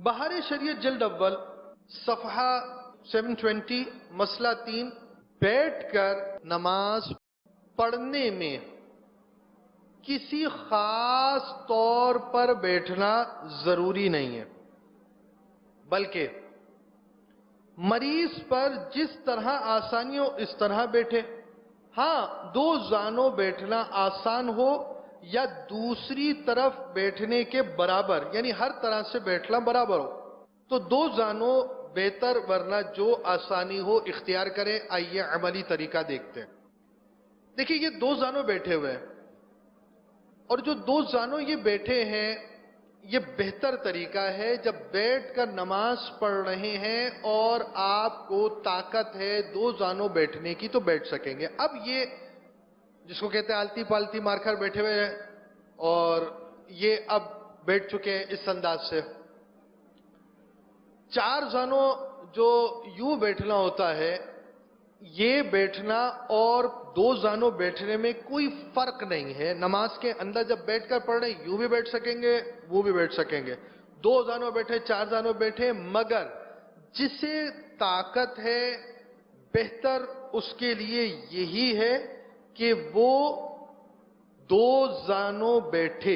بہار شریعت جلد اول صفحہ 720 مسئلہ 3 بیٹھ کر نماز پڑھنے میں کسی خاص طور پر بیٹھنا ضروری نہیں ہے، بلکہ مریض پر جس طرح آسانی ہو اس طرح بیٹھے۔ ہاں، دو زانوں بیٹھنا آسان ہو یا دوسری طرف بیٹھنے کے برابر، یعنی ہر طرح سے بیٹھنا برابر ہو تو دو زانوں بہتر، ورنہ جو آسانی ہو اختیار کریں۔ آئیے عملی طریقہ دیکھتے ہیں۔ دیکھیں، یہ دو زانوں بیٹھے ہوئے ہیں، اور جو دو زانوں یہ بیٹھے ہیں یہ بہتر طریقہ ہے جب بیٹھ کر نماز پڑھ رہے ہیں اور آپ کو طاقت ہے دو زانوں بیٹھنے کی تو بیٹھ سکیں گے۔ اب یہ جس کو کہتے ہیں آلتی پالتی مار کر بیٹھے ہوئے ہیں اور یہ اب بیٹھ چکے ہیں اس انداز سے۔ چار زانوں جو یوں بیٹھنا ہوتا ہے، یہ بیٹھنا اور دو زانوں بیٹھنے میں کوئی فرق نہیں ہے۔ نماز کے اندر جب بیٹھ کر پڑھ رہے ہیں یوں بھی بیٹھ سکیں گے، وہ بھی بیٹھ سکیں گے، دو زانوں بیٹھے چار زانوں بیٹھے، مگر جسے طاقت ہے بہتر اس کے لیے یہی ہے کہ وہ دو زانوں بیٹھے۔